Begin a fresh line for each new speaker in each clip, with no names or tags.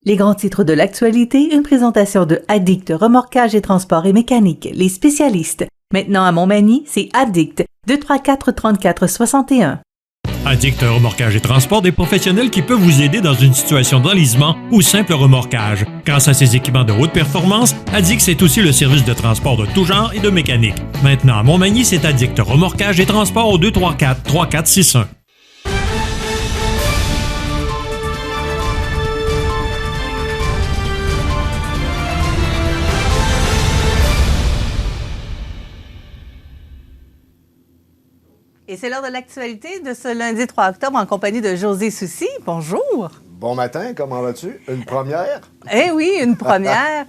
Les grands titres de l'actualité, une présentation de Addict Remorquage et Transport et Mécanique, les spécialistes. Maintenant à Montmagny, c'est Addict, 234-34-61.
Addict Remorquage et Transport, des professionnels qui peuvent vous aider dans une situation d'enlisement ou simple remorquage. Grâce à ses équipements de haute performance, Addict, c'est aussi le service de transport de tout genre et de mécanique. Maintenant à Montmagny, c'est Addict Remorquage et Transport au 234-3461.
Et c'est l'heure de l'actualité de ce lundi 3 octobre en compagnie de José Soucy. Bonjour.
Bon matin, comment vas-tu? Une première?
Eh oui, une première.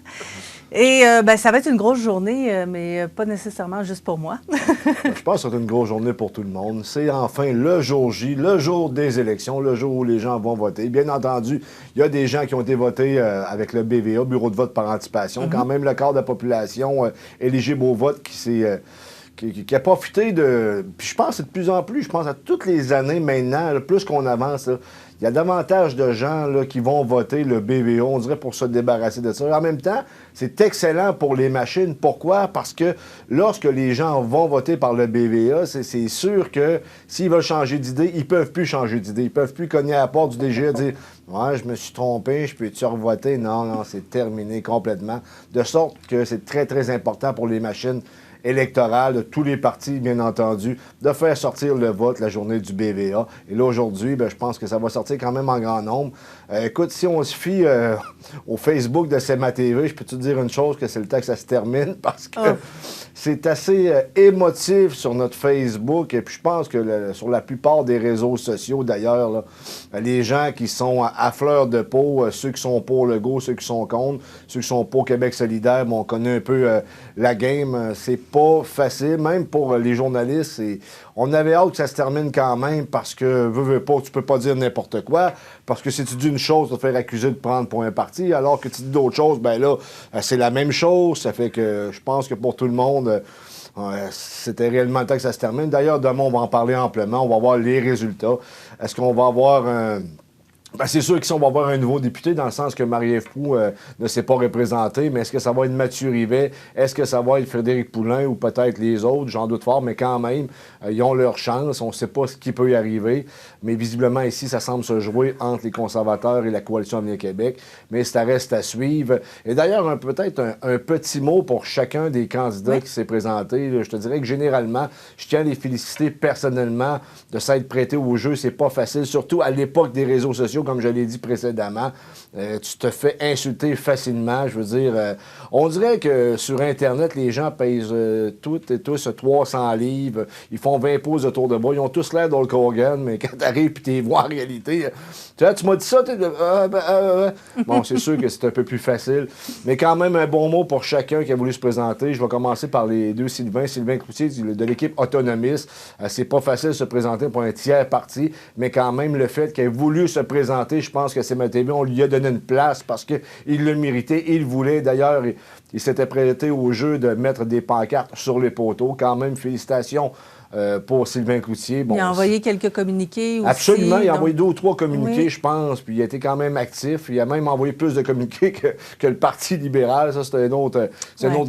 Et ça va être une grosse journée, mais pas nécessairement juste pour moi.
Je pense que c'est une grosse journée pour tout le monde. C'est enfin le jour J, le jour des élections, le jour où les gens vont voter. Bien entendu, il y a des gens qui ont été votés avec le BVA, Bureau de vote par anticipation. Quand même, le quart de la population éligible au vote qui a profité de... Puis je pense que c'est de plus en plus, je pense à toutes les années maintenant, là, plus qu'on avance, là, il y a davantage de gens là, qui vont voter le BVA, on dirait, pour se débarrasser de ça. En même temps, c'est excellent pour les machines. Pourquoi? Parce que lorsque les gens vont voter par le BVA, c'est sûr que s'ils veulent changer d'idée, ils peuvent plus changer d'idée. Ils peuvent plus cogner à la porte du DGA et dire « Ouais, je me suis trompé, je peux-tu revoter? » Non, c'est terminé complètement. De sorte que c'est très, très important pour les machines électorale de tous les partis, bien entendu, de faire sortir le vote la journée du BVA. Et là, aujourd'hui, je pense que ça va sortir quand même en grand nombre. Écoute, si on se fie au Facebook de CMA TV, je peux te dire une chose, que c'est le temps que ça se termine, parce que c'est assez émotif sur notre Facebook. Et puis je pense que sur la plupart des réseaux sociaux, d'ailleurs, là, les gens qui sont à fleur de peau, ceux qui sont pour Legault, ceux qui sont contre, ceux qui sont pour Québec solidaire, on connaît un peu la game. C'est pas facile, même pour les journalistes. On avait hâte que ça se termine quand même parce que, veux pas, tu peux pas dire n'importe quoi. Parce que si tu dis une chose, tu vas te faire accuser de prendre pour un parti, alors que tu dis d'autres choses, c'est la même chose. Ça fait que je pense que pour tout le monde, c'était réellement le temps que ça se termine. D'ailleurs, demain, on va en parler amplement. On va voir les résultats. Est-ce qu'on va avoir un... c'est sûr qu'ici, on va avoir un nouveau député, dans le sens que Marie-Ève Proulx ne s'est pas représentée, mais est-ce que ça va être Mathieu Rivet? Est-ce que ça va être Frédéric Poulin ou peut-être les autres? J'en doute fort, mais quand même, ils ont leur chance. On ne sait pas ce qui peut y arriver, mais visiblement, ici, ça semble se jouer entre les conservateurs et la Coalition Avenir Québec, mais ça reste à suivre. Et d'ailleurs, peut-être un petit mot pour chacun des candidats qui s'est présenté. Là, je te dirais que généralement, je tiens à les féliciter personnellement de s'être prêtés au jeu. C'est pas facile, surtout à l'époque des réseaux sociaux, comme je l'ai dit précédemment. Tu te fais insulter facilement. Je veux dire, on dirait que sur Internet, les gens pèsent toutes et tous 300 livres. Ils font 20 pouces de tour de bras. Ils ont tous l'air d'Hulk Hogan, mais quand t'arrives et t'es vois en réalité, tu m'as dit ça, Bon, c'est sûr que c'est un peu plus facile. Mais quand même, un bon mot pour chacun qui a voulu se présenter. Je vais commencer par les deux Sylvain Cloutier de l'équipe autonomiste. C'est pas facile de se présenter pour un tiers parti, mais quand même, le fait qu'il ait voulu se présenter, je pense que c'est CMA-TV, on lui a donné une place parce qu'il le méritait, il le voulait. D'ailleurs, il s'était prêté au jeu de mettre des pancartes sur les poteaux. Quand même, félicitations pour Sylvain Cloutier. Bon,
il a envoyé quelques communiqués aussi.
Absolument, il a envoyé 2 ou 3 communiqués, je pense, puis il a été quand même actif. Il a même envoyé plus de communiqués que le Parti libéral. Ça, c'est un autre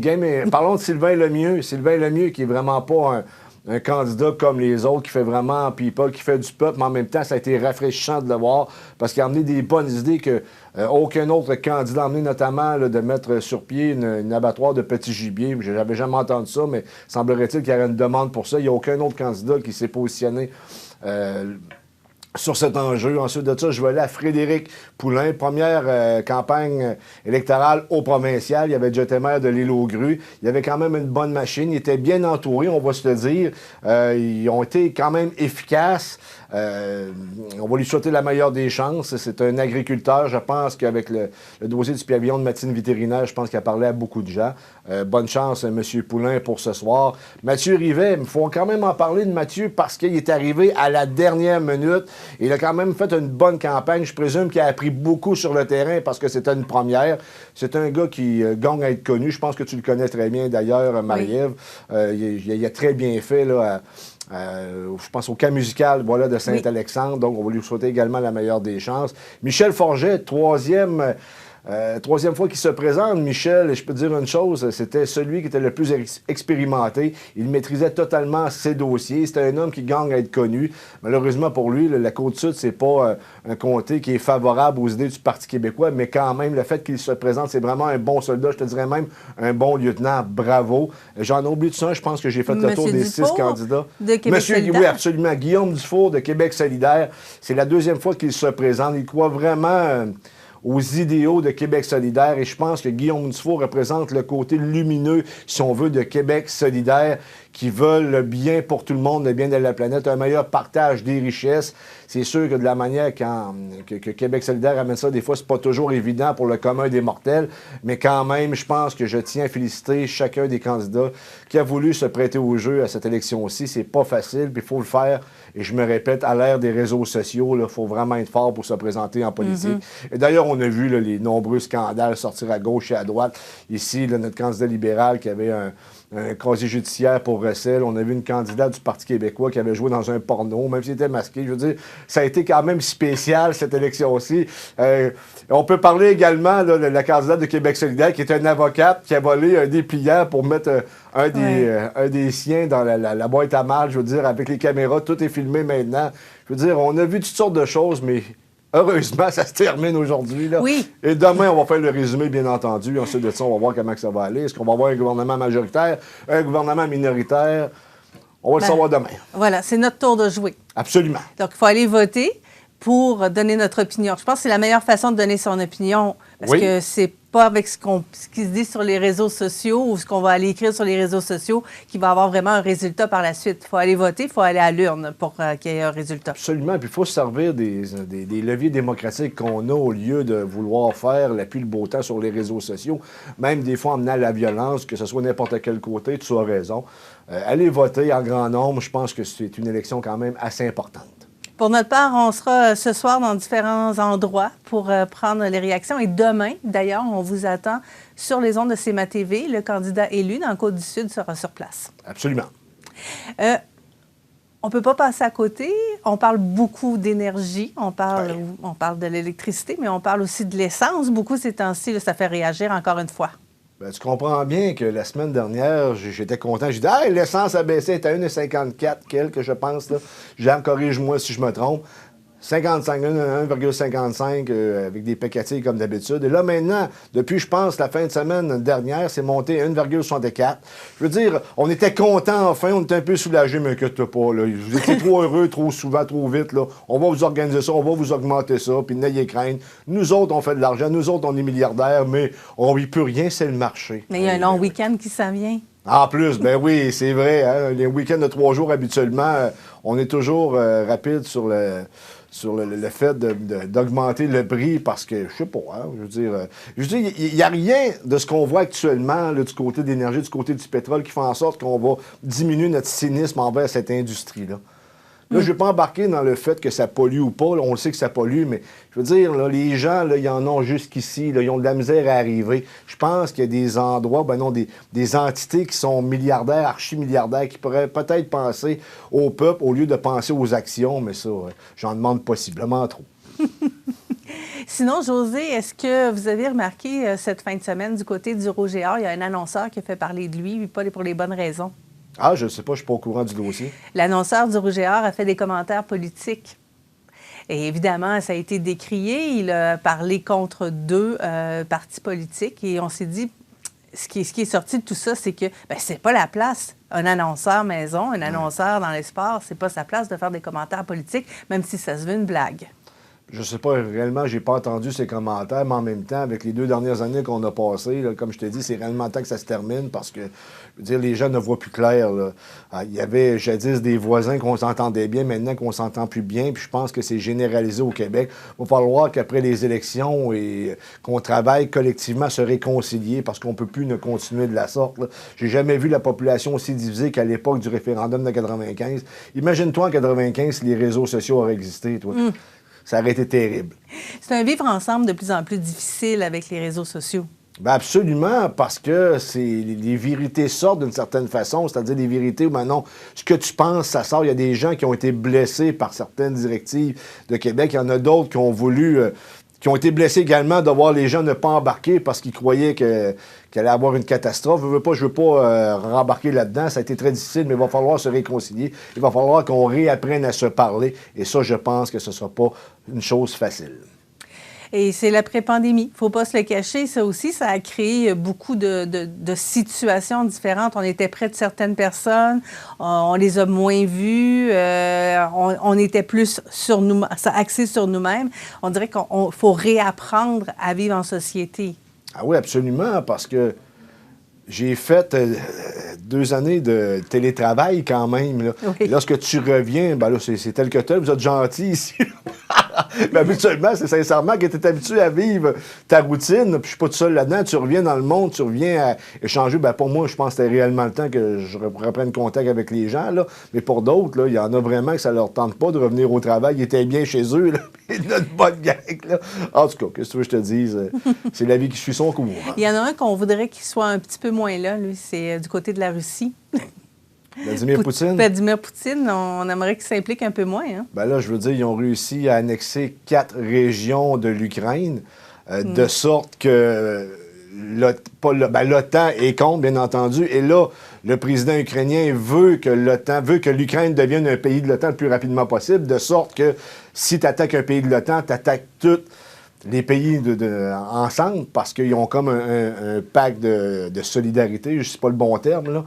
game. Mais parlons de Sylvain Lemieux. Sylvain Lemieux, qui est vraiment pas un candidat comme les autres, qui fait vraiment people, qui fait du peuple, mais en même temps, ça a été rafraîchissant de le voir, parce qu'il a amené des bonnes idées que aucun autre candidat a amené, notamment là, de mettre sur pied une abattoir de petits gibiers. J'avais jamais entendu ça, mais semblerait-il qu'il y aurait une demande pour ça. Il n'y a aucun autre candidat qui s'est positionné sur cet enjeu. Ensuite de ça, je vais aller à Frédéric Poulin. Première campagne électorale au provincial. Il y avait déjà maire de l'Île-aux-Grues. Il y avait quand même une bonne machine. Il était bien entouré, on va se le dire. Ils ont été quand même efficaces. On va lui souhaiter la meilleure des chances. C'est un agriculteur. Je pense qu'avec le dossier du pavillon de médecine vétérinaire, je pense qu'il a parlé à beaucoup de gens. Bonne chance, M. Poulin, pour ce soir. Mathieu Rivet, il faut quand même en parler de Mathieu parce qu'il est arrivé à la dernière minute. Il a quand même fait une bonne campagne. Je présume qu'il a appris beaucoup sur le terrain parce que c'était une première. C'est un gars qui gagne à être connu. Je pense que tu le connais très bien, d'ailleurs, Marie-Ève. Il a très bien fait là, Je pense au camp musical voilà, de Saint-Alexandre. Donc, on va lui souhaiter également la meilleure des chances. Michel Forget, troisième fois qu'il se présente, Michel, et je peux te dire une chose, c'était celui qui était le plus expérimenté. Il maîtrisait totalement ses dossiers. C'était un homme qui gagne à être connu. Malheureusement pour lui, la Côte-Sud, c'est pas un comté qui est favorable aux idées du Parti québécois, mais quand même, le fait qu'il se présente, c'est vraiment un bon soldat. Je te dirais même un bon lieutenant. Bravo. J'en ai oublié de ça. Je pense que j'ai fait le tour des 6 candidats.
De Québec solidaire.
Oui, absolument. Guillaume Dufour de Québec solidaire. C'est la deuxième fois qu'il se présente. Il croit vraiment aux idéaux de Québec solidaire. Et je pense que Guillaume Dufour représente le côté lumineux, si on veut, de Québec solidaire, qui veulent le bien pour tout le monde, le bien de la planète, un meilleur partage des richesses. C'est sûr que de la manière que Québec solidaire amène ça, des fois, c'est pas toujours évident pour le commun des mortels, mais quand même, je pense que je tiens à féliciter chacun des candidats qui a voulu se prêter au jeu à cette élection-ci. C'est pas facile, puis il faut le faire. Et je me répète, à l'ère des réseaux sociaux, il faut vraiment être fort pour se présenter en politique. Et d'ailleurs, on a vu là, les nombreux scandales sortir à gauche et à droite. Ici, là, notre candidat libéral qui avait un casier judiciaire pour recel. On a vu une candidate du Parti québécois qui avait joué dans un porno, même s'il était masqué. Je veux dire, ça a été quand même spécial, cette élection-ci. On peut parler également là, de la candidate de Québec solidaire, qui est une avocate, qui a volé un dépliant pour mettre un des siens dans la boîte à mal. Je veux dire, avec les caméras, tout est filmé maintenant. Je veux dire, on a vu toutes sortes de choses, mais heureusement, ça se termine aujourd'hui. Là.
Oui.
Et demain, on va faire le résumé, bien entendu. Ensuite de ça, on va voir comment ça va aller. Est-ce qu'on va avoir un gouvernement majoritaire, un gouvernement minoritaire? On va le savoir demain.
Voilà, c'est notre tour de jouer.
Absolument.
Donc, il faut aller voter pour donner notre opinion. Je pense que c'est la meilleure façon de donner son opinion, parce que c'est pas avec ce qui se dit sur les réseaux sociaux ou ce qu'on va aller écrire sur les réseaux sociaux qui va avoir vraiment un résultat par la suite. Il faut aller voter, il faut aller à l'urne pour qu'il y ait un résultat.
Absolument. Puis il faut se servir des leviers démocratiques qu'on a au lieu de vouloir faire la pluie le beau temps sur les réseaux sociaux, même des fois emmenant à la violence, que ce soit n'importe quel côté, tu as raison. Aller voter en grand nombre, je pense que c'est une élection quand même assez importante.
Pour notre part, on sera ce soir dans différents endroits pour prendre les réactions. Et demain, d'ailleurs, on vous attend sur les ondes de CMA TV. Le candidat élu dans le Côte-du-Sud sera sur place.
Absolument.
On ne peut pas passer à côté. On parle beaucoup d'énergie. On parle de l'électricité, mais on parle aussi de l'essence. Beaucoup ces temps-ci, ça fait réagir encore une fois.
Bien, tu comprends bien que la semaine dernière, j'étais content. J'ai dit, hey, l'essence a baissé, elle est à 1,54 quelque, je pense. Là. Jean, corrige-moi si je me trompe. 1,55 avec des pécatilles comme d'habitude. Et là, maintenant, depuis, je pense, la fin de semaine dernière, c'est monté à 1,64. Je veux dire, on était contents enfin, on était un peu soulagés, mais inquiète-toi pas. Là. Vous étiez trop heureux, trop souvent, trop vite. Là. On va vous organiser ça, on va vous augmenter ça, puis n'ayez crainte. Nous autres, on fait de l'argent, nous autres, on est milliardaires, mais on n'y peut rien, c'est le marché.
Mais il y a un long week-end qui s'en vient.
En plus, ben oui, c'est vrai. Hein, les week-ends de 3 jours, habituellement, on est toujours rapide sur le fait d'augmenter le prix parce que, je sais pas, hein, je veux dire, il n'y a rien de ce qu'on voit actuellement là, du côté de l'énergie, du côté du pétrole qui fait en sorte qu'on va diminuer notre cynisme envers cette industrie-là. Là, je ne vais pas embarquer dans le fait que ça pollue ou pas. Là, on le sait que ça pollue, mais je veux dire, là, les gens, là, ils en ont jusqu'ici. Là, ils ont de la misère à arriver. Je pense qu'il y a des endroits, des entités qui sont milliardaires, archi-milliardaires, qui pourraient peut-être penser au peuple au lieu de penser aux actions. Mais ça, j'en demande possiblement trop.
Sinon, José, est-ce que vous avez remarqué cette fin de semaine du côté du Rouge et Or, il y a un annonceur qui a fait parler de lui, pas pour les bonnes raisons?
Ah, je ne sais pas, je ne suis pas au courant du dossier.
L'annonceur du Rouge et Or a fait des commentaires politiques. Et évidemment, ça a été décrié. Il a parlé contre 2 partis politiques. Et on s'est dit, ce qui est sorti de tout ça, c'est que c'est pas la place. Un annonceur maison, un annonceur dans les sports, c'est pas sa place de faire des commentaires politiques, même si ça se veut une blague.
Je sais pas, réellement, j'ai pas entendu ces commentaires, mais en même temps, avec les 2 dernières années qu'on a passées, là, comme je te dis, c'est réellement temps que ça se termine parce que, je veux dire, les gens ne voient plus clair. Là. Il y avait jadis des voisins qu'on s'entendait bien, maintenant qu'on s'entend plus bien, puis je pense que c'est généralisé au Québec. Il va falloir qu'après les élections et qu'on travaille collectivement à se réconcilier parce qu'on peut plus ne continuer de la sorte. Là. J'ai jamais vu la population aussi divisée qu'à l'époque du référendum de 95. Imagine-toi en 95 si les réseaux sociaux auraient existé, toi. Ça aurait été terrible.
C'est un vivre ensemble de plus en plus difficile avec les réseaux sociaux.
Ben absolument, parce que les vérités sortent d'une certaine façon, c'est-à-dire des vérités où maintenant, ce que tu penses, ça sort. Il y a des gens qui ont été blessés par certaines directives de Québec. Il y en a d'autres qui ont voulu, qui ont été blessés également de voir les gens ne pas embarquer parce qu'ils croyaient qu'il allait y avoir une catastrophe. Je veux pas rembarquer là-dedans. Ça a été très difficile, mais il va falloir se réconcilier. Il va falloir qu'on réapprenne à se parler. Et ça, je pense que ce ne sera pas une chose facile.
Et c'est l'après-pandémie. Il ne faut pas se le cacher. Ça aussi, ça a créé beaucoup de situations différentes. On était près de certaines personnes, on les a moins vues, on était plus sur nous, axé sur nous-mêmes. On dirait qu'il faut réapprendre à vivre en société.
Ah oui, absolument, parce que j'ai fait 2 années de télétravail quand même. Là.
Oui.
Et lorsque tu reviens, ben là, c'est tel que tel, vous êtes gentil ici. Mais habituellement, c'est sincèrement que tu es habitué à vivre ta routine, puis je suis pas tout seul là-dedans, tu reviens dans le monde, tu reviens à échanger. Ben pour moi, je pense que c'était réellement le temps que je reprenne contact avec les gens, là. Mais pour d'autres, là, il y en a vraiment que ça leur tente pas de revenir au travail. Ils étaient bien chez eux, là, puis notre bonne gang, là. En tout cas, qu'est-ce que tu veux que je te dise? C'est la vie qui suit son cours.
Il y en a un qu'on voudrait qu'il soit un petit peu moins là, lui, c'est du côté de la Russie.
Vladimir Poutine?
Vladimir Poutine, on aimerait qu'il s'implique un peu moins. Hein?
Ben là, je veux dire, ils ont réussi à annexer 4 régions de l'Ukraine, de sorte que l'OTAN est contre, bien entendu. Et là, le président ukrainien veut que l'Ukraine devienne un pays de l'OTAN le plus rapidement possible, de sorte que si tu attaques un pays de l'OTAN, tu attaques tous les pays ensemble, parce qu'ils ont comme un pacte de solidarité, je ne sais pas le bon terme, là.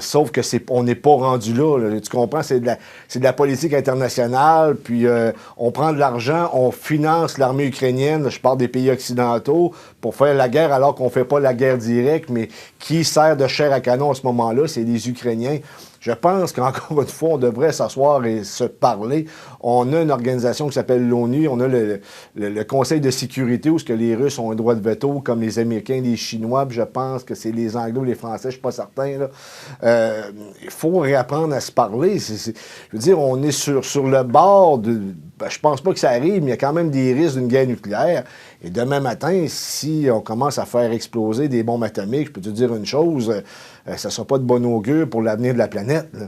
Sauf que on n'est pas rendu là. Tu comprends? C'est de la politique internationale, puis on prend de l'argent, on finance l'armée ukrainienne, je parle des pays occidentaux, pour faire la guerre, alors qu'on ne fait pas la guerre directe, mais qui sert de chair à canon à ce moment-là? C'est les Ukrainiens. Je pense qu'encore une fois, on devrait s'asseoir et se parler. On a une organisation qui s'appelle l'ONU, on a le Conseil de sécurité où les Russes ont un droit de veto, comme les Américains, les Chinois, puis je pense que c'est les Anglais ou les Français, je ne suis pas certain. Il faut réapprendre à se parler. Je veux dire, on est sur le bord de... Ben, je pense pas que ça arrive, mais il y a quand même des risques d'une guerre nucléaire. Et demain matin, si on commence à faire exploser des bombes atomiques, je peux te dire une chose, ça ne sera pas de bon augure pour l'avenir de la planète, là.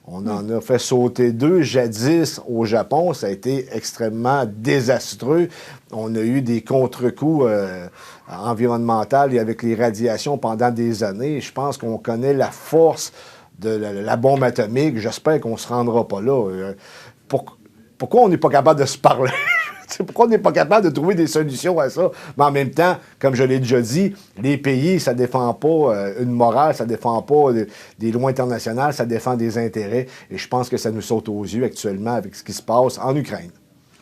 On en a fait sauter 2 jadis au Japon. Ça a été extrêmement désastreux. On a eu des contre-coups environnementaux et avec les radiations pendant des années. Je pense qu'on connaît la force de la bombe atomique. J'espère qu'on ne se rendra pas là. Pourquoi on n'est pas capable de se parler? Pourquoi on n'est pas capable de trouver des solutions à ça? Mais en même temps, comme je l'ai déjà dit, les pays, ça ne défend pas une morale, ça ne défend pas des lois internationales, ça défend des intérêts. Et je pense que ça nous saute aux yeux actuellement avec ce qui se passe en Ukraine.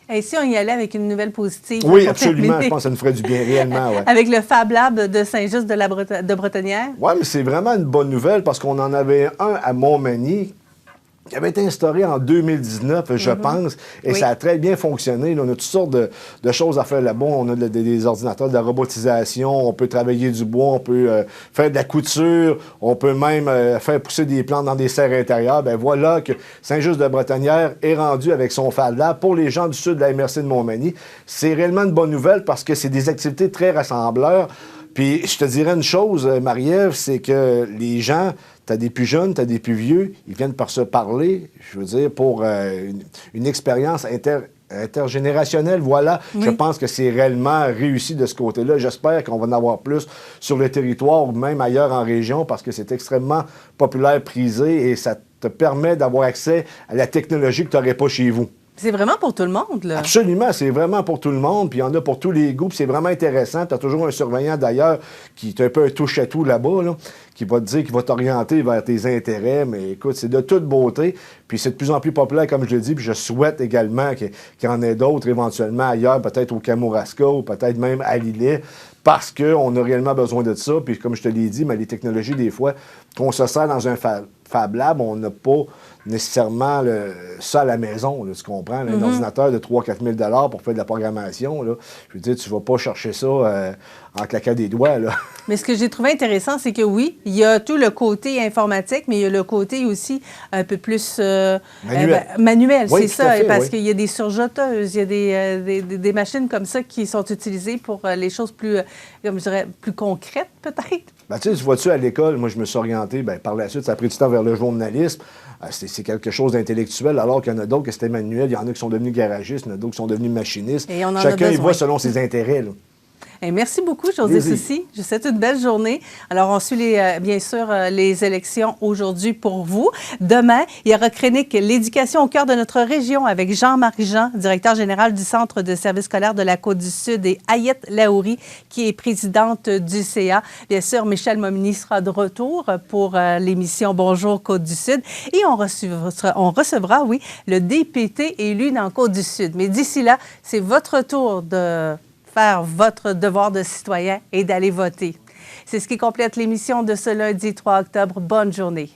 Et si on y allait avec une nouvelle positive?
Oui, absolument. Je pense que ça nous ferait du bien réellement. Ouais.
Avec le Fab Lab de Saint-Just de Bretonnière?
Oui, mais c'est vraiment une bonne nouvelle parce qu'on en avait un à Montmagny qui avait été instauré en 2019, je pense, et ça a très bien fonctionné. Là, on a toutes sortes de choses à faire là-bas. On a des ordinateurs, de la robotisation, on peut travailler du bois, on peut faire de la couture, on peut même faire pousser des plantes dans des serres intérieures. Ben voilà que Saint-Just-de-Bretonnière est rendu avec son Fab Lab pour les gens du sud de la MRC de Montmagny. C'est réellement une bonne nouvelle parce que c'est des activités très rassembleurs. Puis je te dirais une chose, Marie-Ève, c'est que les gens, t'as des plus jeunes, t'as des plus vieux, ils viennent par se parler, je veux dire, pour une expérience intergénérationnelle, voilà. Oui. Je pense que c'est réellement réussi de ce côté-là. J'espère qu'on va en avoir plus sur le territoire ou même ailleurs en région parce que c'est extrêmement populaire, prisé et ça te permet d'avoir accès à la technologie que tu n'aurais pas chez vous.
C'est vraiment pour tout le monde, là.
Absolument, c'est vraiment pour tout le monde, puis il y en a pour tous les goûts, puis c'est vraiment intéressant. Tu as toujours un surveillant, d'ailleurs, qui est un peu un touche-à-tout là-bas, là, qui va te dire, qui va t'orienter vers tes intérêts, mais écoute, c'est de toute beauté, puis c'est de plus en plus populaire, comme je le dis, puis je souhaite également qu'il y en ait d'autres éventuellement ailleurs, peut-être au Kamouraska, ou peut-être même à Lillet, parce qu'on a réellement besoin de ça, puis comme je te l'ai dit, mais les technologies, des fois, qu'on se sert dans un Fab Lab, on n'a pas nécessairement ça à la maison, là, tu comprends? Là, un ordinateur de 3 000 à 4 000 pour faire de la programmation, là, je veux dire, tu ne vas pas chercher ça en claquant des doigts. Là.
Mais ce que j'ai trouvé intéressant, c'est que oui, il y a tout le côté informatique, mais il y a le côté aussi un peu plus manuel,
oui,
c'est ça,
fait,
parce
oui.
qu'il y a des surjeteuses, il y a des machines comme ça qui sont utilisées pour les choses plus, comme je dirais, plus concrètes peut-être.
Ben, tu vois-tu, à l'école, moi, je me suis orienté, par la suite, ça a pris du temps vers le journalisme. C'est quelque chose d'intellectuel, alors qu'il y en a d'autres que c'était manuel. Il y en a qui sont devenus garagistes, il y en a d'autres qui sont devenus machinistes.
Et on en a
Chacun, il
besoin.
voit selon ses intérêts. Là.
Et merci beaucoup, José Soucy. Je vous souhaite une belle journée. Alors, on suit bien sûr les élections aujourd'hui pour vous. Demain, il y aura chronique l'éducation au cœur de notre région avec Jean-Marc Jean, directeur général du Centre de services scolaires de la Côte-du-Sud, et Ayette Laourie, qui est présidente du CA. Bien sûr, Michel Momigny sera de retour pour l'émission Bonjour Côte-du-Sud. Et on recevra, oui, le député élu dans Côte-du-Sud. Mais d'ici là, c'est votre tour de faire votre devoir de citoyen et d'aller voter. C'est ce qui complète l'émission de ce lundi 3 octobre. Bonne journée.